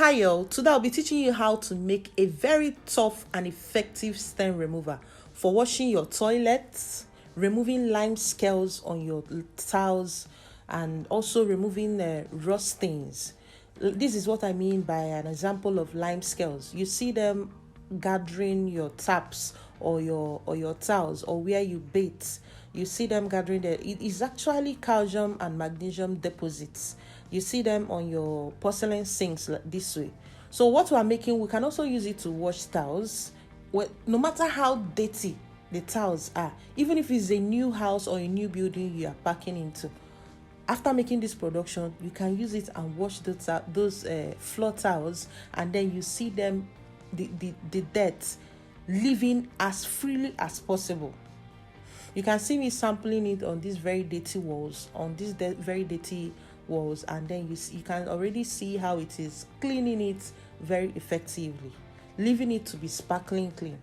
Hi all, today I'll be teaching you how to make a very tough and effective stain remover for washing your toilets, removing lime scales on your tiles, and also removing rust stains. This is what I mean by an example of lime scales. You see them gathering your taps or your tiles or where you bathe. You see them gathering there. It is actually calcium and magnesium deposits. You see them on your porcelain sinks this way. So what we are making, we can also use it to wash tiles. Well, no matter how dirty the tiles are, even if it's a new house or a new building you are packing into, after making this production, you can use it and wash those floor tiles, and then you see them, the dirt leaving as freely as possible. You can see me sampling it on these very dirty walls, and then you can already see how it is cleaning it very effectively, leaving it to be sparkling clean.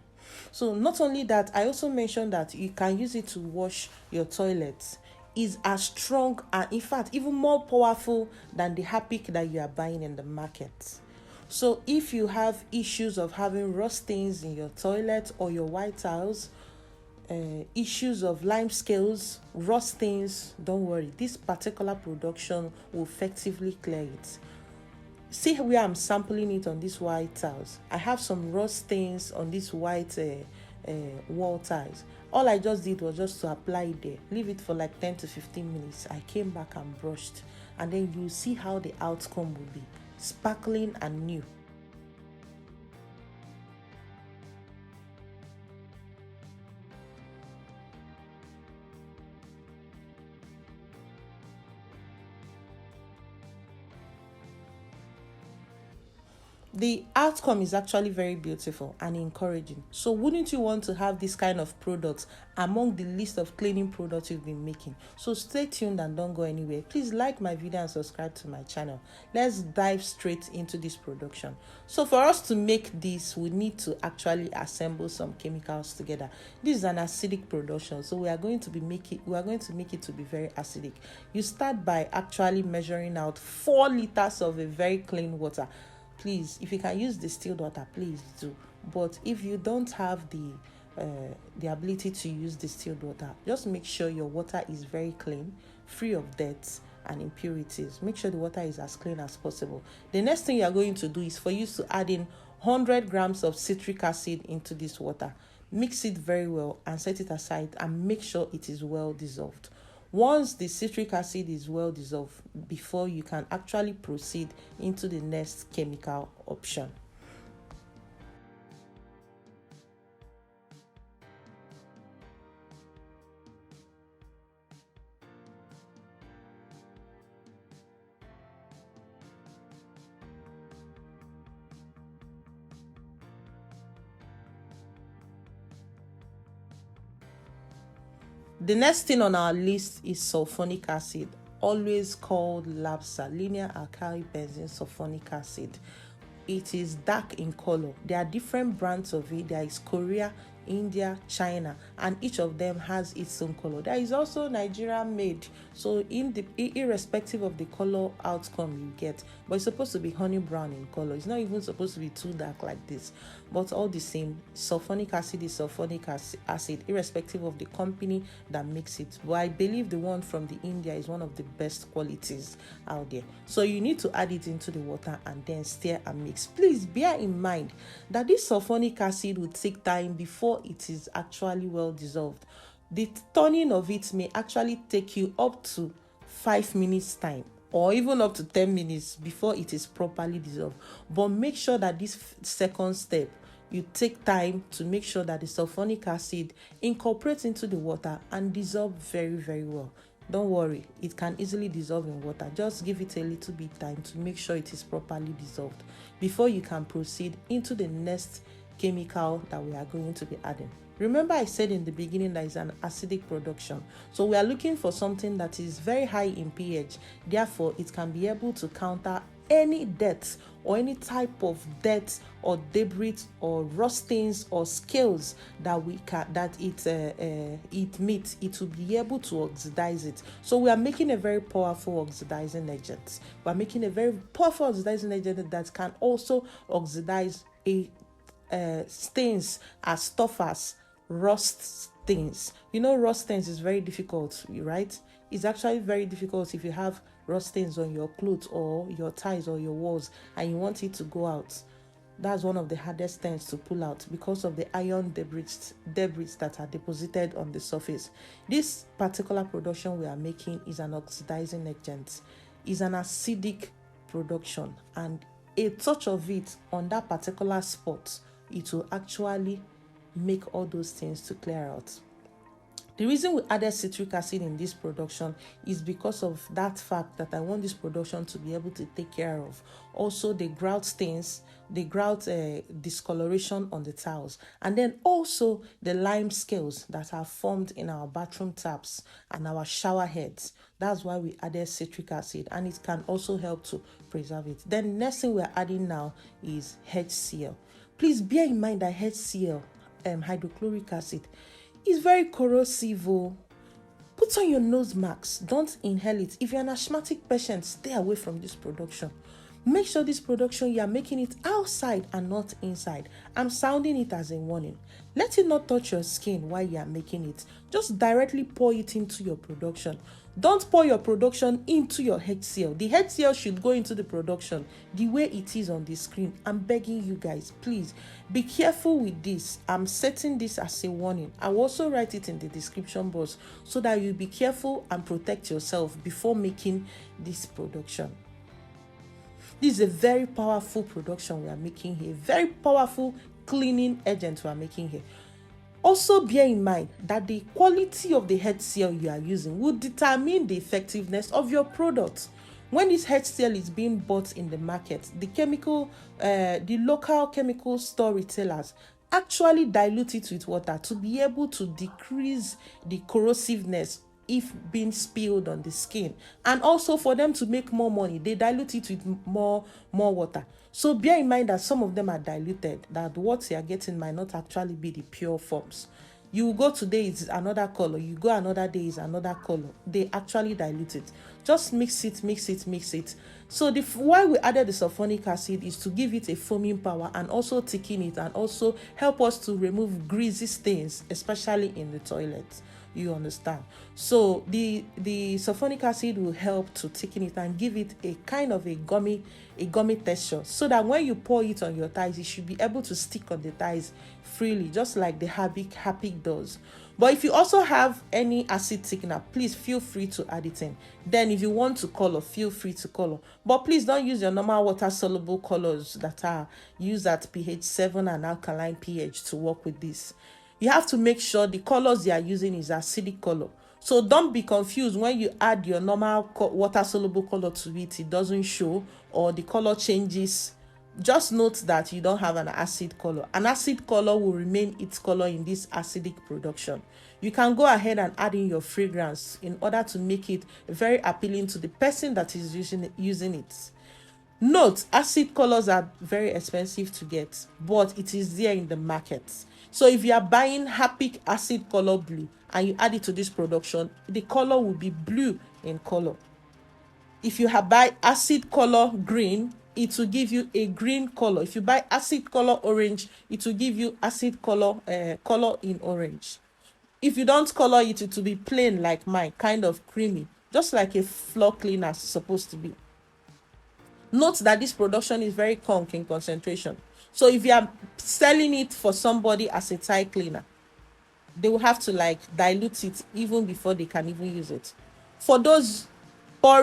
So not only that, I also mentioned that you can use it to wash your toilets. Is as strong and in fact even more powerful than the Harpic that you are buying in the market. So if you have issues of having rust stains in your toilet or your white tiles, issues of lime scales, rust stains, don't worry, this particular production will effectively clear it. See where I'm sampling it on these white tiles. I have some rust stains on these white wall tiles. All I just did was just to apply it there, leave it for like 10 to 15 minutes. I came back and brushed, and then you see how the outcome will be sparkling and new. The outcome is actually very beautiful and encouraging. So wouldn't you want to have this kind of products among the list of cleaning products you've been making? So stay tuned and don't go anywhere. Please like my video and subscribe to my channel. Let's dive straight into this production. So for us to make this, we need to actually assemble some chemicals together. This is an acidic production, so we are going to make it to be very acidic. You start by actually measuring out 4 liters of a very clean water. Please, if you can use distilled water, please do. But if you don't have the ability to use distilled water, just make sure your water is very clean, free of dirt and impurities. Make sure the water is as clean as possible. The next thing you are going to do is for you to add in 100 grams of citric acid into this water. Mix it very well and set it aside and make sure it is well dissolved. Once the citric acid is well dissolved, before you can actually proceed into the next chemical option. The next thing on our list is sulfonic acid, always called LABSA, linear alkyl benzene sulfonic acid. It is dark in color. There are different brands of it. There is Korea, India, China, and each of them has its own color. There is also Nigeria made, so irrespective of the color outcome you get, but it's supposed to be honey brown in color. It's not even supposed to be too dark like this, but all the same, sulfonic acid is sulfonic acid irrespective of the company that makes it. But I believe the one from the India is one of the best qualities out there. So you need to add it into the water and then stir and mix. Please bear in mind that this sulfonic acid will take time before it is actually well dissolved. The turning of it may actually take you up to 5 minutes time or even up to 10 minutes before it is properly dissolved. But make sure that this second step, you take time to make sure that the sulfonic acid incorporates into the water and dissolve very, very well. Don't worry, it can easily dissolve in water. Just give it a little bit time to make sure it is properly dissolved before you can proceed into the next chemical that we are going to be adding. Remember I said in the beginning that it's an acidic production. So we are looking for something that is very high in pH. Therefore, it can be able to counter any dirt or any type of dirt or debris or rustings or scales that it meets, it will be able to oxidize it. So we are making a very powerful oxidizing agent. We are making a very powerful oxidizing agent that can also oxidize stains as tough as rust stains. Rust stains is very difficult, right? It's actually very difficult if you have rust stains on your clothes or your ties or your walls and you want it to go out. That's one of the hardest things to pull out because of the iron debris that are deposited on the surface. This particular production we are making is an oxidizing agent, is an acidic production, and a touch of it on that particular spot, it will actually make all those things to clear out. The reason we added citric acid in this production is because of that fact that I want this production to be able to take care of also the grout stains, the grout discoloration on the tiles, and then also the lime scales that are formed in our bathroom taps and our shower heads. That's why we added citric acid, and it can also help to preserve it. Then the next thing we're adding now is HCl. Please bear in mind that HCl, hydrochloric acid, is very corrosive. Put on your nose masks. Don't inhale it. If you're an asthmatic patient, stay away from this production. Make sure this production, you are making it outside and not inside. I'm sounding it as a warning. Let it not touch your skin while you are making it. Just directly pour it into your production. Don't pour your production into your HCl. The HCl should go into the production the way it is on the screen. I'm begging you guys, please be careful with this. I'm setting this as a warning. I will also write it in the description box so that you be careful and protect yourself before making this production. This is a very powerful production we are making here. Very powerful cleaning agent we are making here. Also bear in mind that the quality of the HCl you are using will determine the effectiveness of your product. When this HCl is being bought in the market, the local chemical store retailers actually dilute it with water to be able to decrease the corrosiveness if being spilled on the skin, and also for them to make more money, they dilute it with more water. So bear in mind that some of them are diluted, that what you are getting might not actually be the pure forms. You go today, it's another color. You go another day, it's another color. They actually dilute it. Just mix it. So why we added the sulfonic acid is to give it a foaming power and also thicken it and also help us to remove greasy stains, especially in the toilet. You understand? So the sulfonic acid will help to thicken it and give it a kind of a gummy texture, so that when you pour it on your thighs, it should be able to stick on the thighs freely, just like the Harpic does. But if you also have any acid thickener, please feel free to add it in. Then if you want to color, feel free to color. But please don't use your normal water-soluble colors that are used at pH 7 and alkaline pH to work with this. You have to make sure the colors you are using is acidic color. So don't be confused when you add your normal water-soluble color to it, it doesn't show or the color changes. Just note that you don't have an acid color. An acid color will remain its color in this acidic production. You can go ahead and add in your fragrance in order to make it very appealing to the person that is using it. Note, acid colors are very expensive to get, but it is there in the market. So if you are buying Harpic acid color blue and you add it to this production, the color will be blue in color. If you buy acid color green, it will give you a green color. If you buy acid color orange, it will give you acid color in orange. If you don't color it, it will be plain like mine, kind of creamy, just like a floor cleaner is supposed to be. Note that this production is very conk in concentration. So if you are selling it for somebody as a tile cleaner, they will have to dilute it even before they can even use it. For those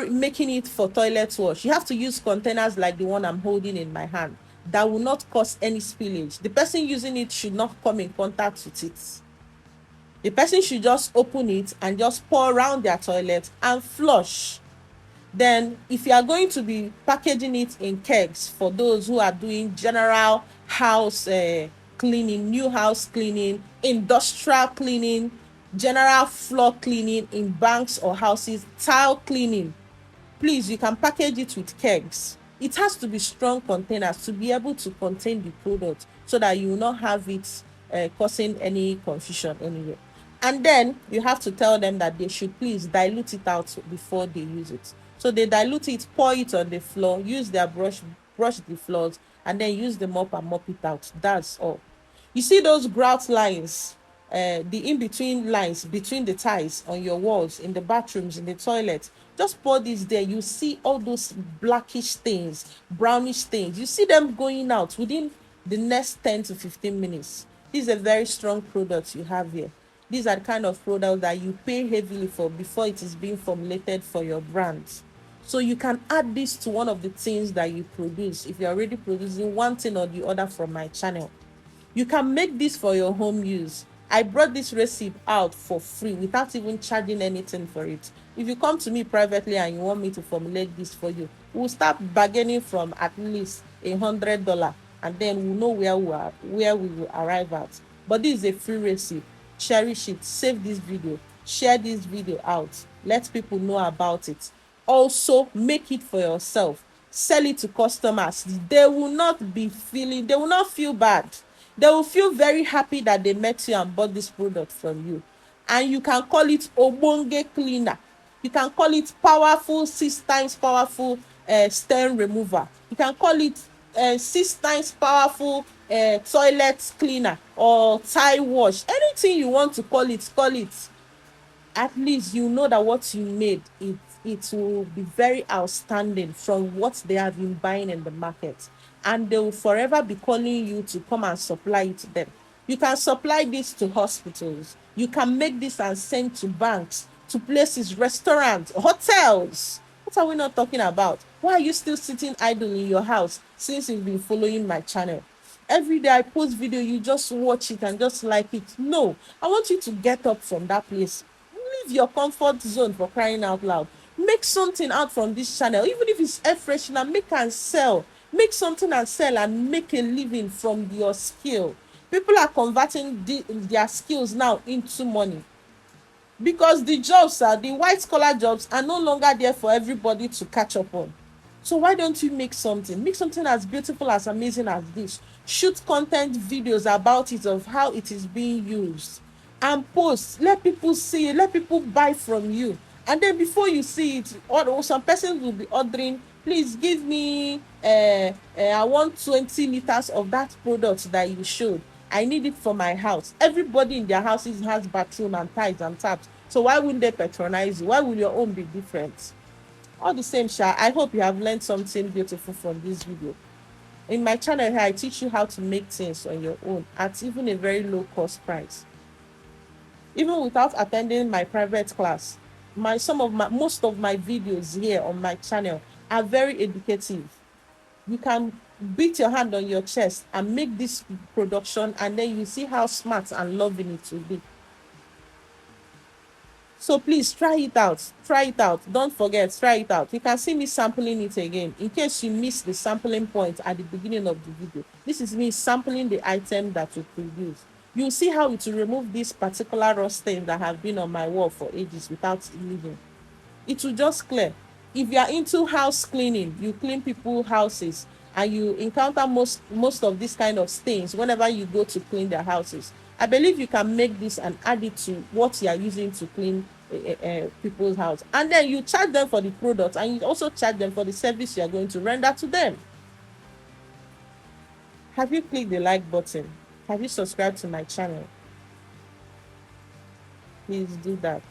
making it for toilet wash, you have to use containers like the one I'm holding in my hand that will not cause any spillage. The person using it should not come in contact with it. The person should just open it and just pour around their toilet and flush. Then if you are going to be packaging it in kegs for those who are doing general house cleaning, new house cleaning, industrial cleaning, general floor cleaning in banks or houses, tile cleaning, please, you can package it with kegs. It has to be strong containers to be able to contain the product so that you will not have it causing any confusion anywhere. And then you have to tell them that they should please dilute it out before they use it. So they dilute it, pour it on the floor, use their brush the floors, and then use the mop and mop it out. That's all. You see those grout lines, the in-between lines between the tiles on your walls, in the bathrooms, in the toilet. Just pour this there. You see all those blackish stains, brownish stains. You see them going out within the next 10 to 15 minutes. This is a very strong product you have here. These are the kind of products that you pay heavily for before it is being formulated for your brand. So you can add this to one of the things that you produce if you're already producing one thing or the other from my channel. You can make this for your home use. I brought this recipe out for free without even charging anything for it. If you come to me privately and you want me to formulate this for you, we'll start bargaining from at least $100, and then we'll know where we will arrive at. But this is a free recipe. Cherish it. Save this video. Share this video out. Let people know about it. Also, make it for yourself. Sell it to customers. They will not feel bad. They will feel very happy that they met you and bought this product from you. And you can call it Obonge cleaner. You can call it powerful, 6 times powerful stain remover. You can call it 6 times powerful toilet cleaner or tile wash. Anything you want to call it, call it. At least you know that what you made, it will be very outstanding from what they have been buying in the market, and they will forever be calling you to come and supply it to them. You can supply this to hospitals. You can make this and send to banks, to places, restaurants, hotels. What are we not talking about? Why are you still sitting idle in your house since you've been following my channel? Every day I post video, you just watch it and just like it. No, I want you to get up from that place. Leave your comfort zone, for crying out loud. Make something out from this channel, even if it's air freshener. Make and sell. Make something and sell and make a living from your skill. People are converting their skills now into money, because the white collar jobs are no longer there for everybody to catch up on. So why don't you make something as beautiful, as amazing as this? Shoot content videos about it, of how it is being used, and post. Let people see it. Let people buy from you. And then before you see it, or some persons will be ordering, please give me I want 20 liters of that product that you showed. I need it for my house. Everybody in their houses has bathroom and tiles and taps. So why wouldn't they patronize you? Why will your own be different? All the same, I hope you have learned something beautiful from this video. In my channel here, I teach you how to make things on your own at even a very low cost price. Even without attending my private class, most of my videos here on my channel are very educative. You can beat your hand on your chest and make this production, and then you see how smart and loving it will be. So please try it out. Try it out. Don't forget, try it out. You can see me sampling it again in case you missed the sampling point at the beginning of the video. This is me sampling the item that we produce. You'll see how it will remove this particular rust stain that have been on my wall for ages without leaving. It will just clear. If you are into house cleaning, you clean people's houses, and you encounter most of these kind of stains whenever you go to clean their houses, I believe you can make this and add it to what you are using to clean people's house, and then you charge them for the product, and you also charge them for the service you are going to render to them. Have you clicked the like button? Have you subscribed to my channel? Please do that.